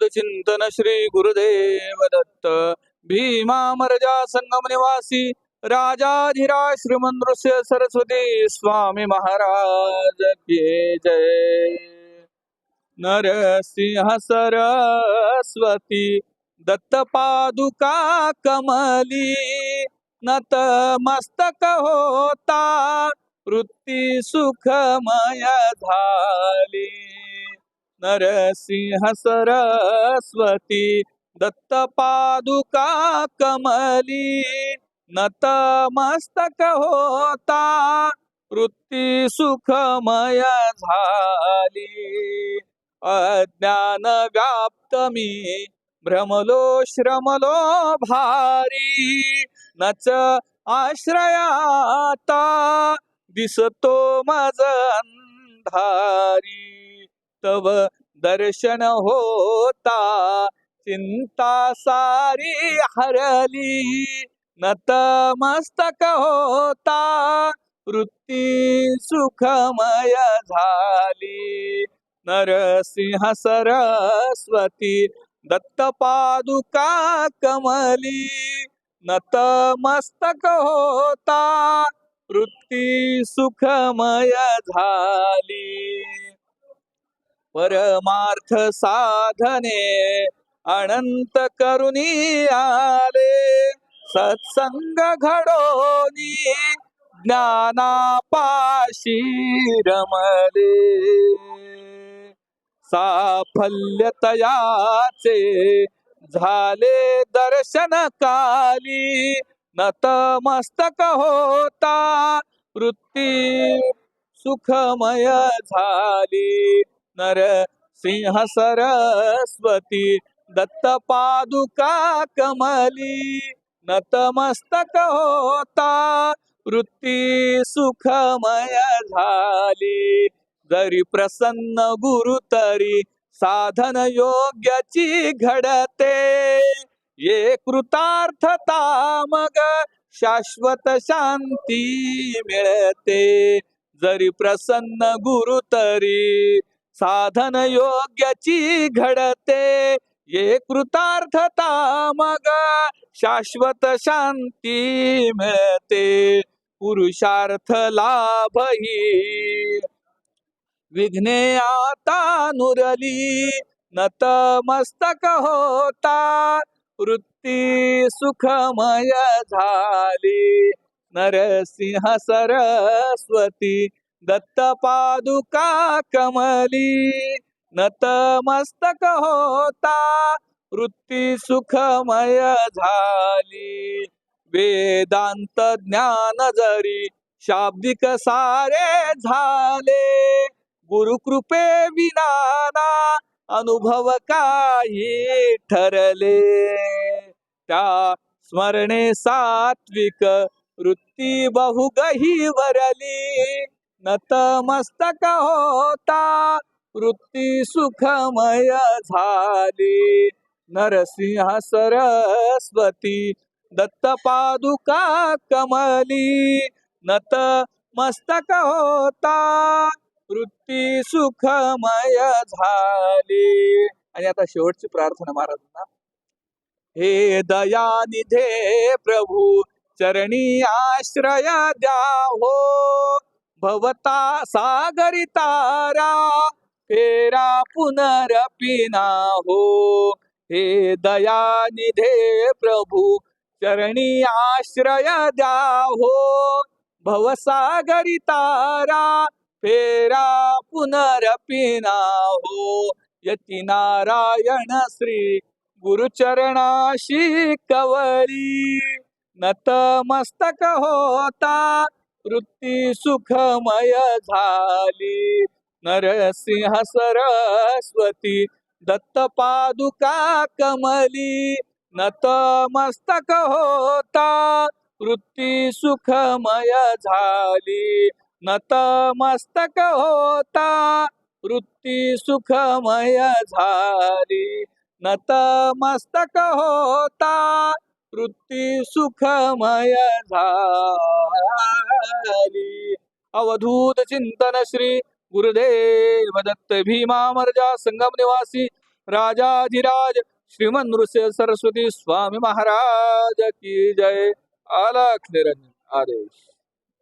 चिंतन श्री गुरुदेव दत्त भीमामर्जा संगम निवासी राजाधिराज श्रीमंदृश्य सरस्वती स्वामी महाराज की जय. नरसिंह सरस्वती दत्त पादुका कमली नत मस्तक होता वृत्ती सुखमय झाली. नरसिंह सरस्वती दत्त पादुका कमली नत मस्तक होता वृत्ती सुखमय झाली. अज्ञान व्याप्त मी भ्रमलो श्रमलो भारी नच आश्रयाता दिसतो मज अंधारी. तव दर्शन होता चिंता सारी हरली नत मस्तक होता वृत्ती सुखमय झाली. नरसिंह सरस्वती दत्त पादुका कमली नत मस्तक होता वृत्ती सुखमय झाली. परमार्थ साधने अनंत करुणी आले सत्संग घडोनी ज्ञानापाशी रमले. साफल्य तयाचे झाले दर्शन काली नत मस्तक होता वृत्ती सुखमय झाली. नरसिंह सरस्वती दत्त पादुका कमली नतमस्तक होता वृत्ती सुखमय झाली. जरी प्रसन्न गुरु तरी साधन योग्याची घडते ये कृतार्थता मग शाश्वत शांती मिळते. जरी प्रसन्न गुरु तरी साधन योग्याची घडते ये कृतार्थता मग शाश्वत शांती मिळते. पुरुषार्थ लाभही विघ्ने आता नुरली नत मस्तक होता वृत्ती सुखमय झाली. नरसिंह सरस्वती दत्त पादुका कमली नत मस्तक होता वृत्ती सुखमय झाली. वेदांत ज्ञान जरी शाब्दिक सारे झाले गुरुकृपे विनाना अनुभव काही ठरले. त्या स्मरणे सात्विक वृत्ती बहुगही वरली नतमस्तक होता वृत्ती सुखमय झाली. नरसिंह सरस्वती दत्त पादुका कमली नत मस्तक होता वृत्ती सुखमय झाली. आणि आता शेवटची प्रार्थना महाराजांना. हे दयानिधे प्रभू चरणी आश्रय द्या हो भवता सागरी तारा फेरा पुनरपिना हो. हे दयानिधे प्रभू चरणी आश्रय द्या हो भवसागरी तारा फेरा पुनरपिना हो. यती नारायण श्री गुरुचरणाशी कवरी नतमस्तक होता वृत्ती सुखमय झाली. नरसिंह सरस्वती दत्त पादुका कमली नतमस्तक होता वृत्ती सुखमय झाली. नतमस्तक होता वृत्ती सुखमय झाली. नतमस्तक होता वृत्ती सुखमय झाली. अवधूत चिंतन श्री गुरुदेव दत्त भीमामर्जा संगम निवासी राजाधिराज श्रीमन नृसिंह सरस्वती स्वामी महाराज की जय. अलख निरंजन आदेश.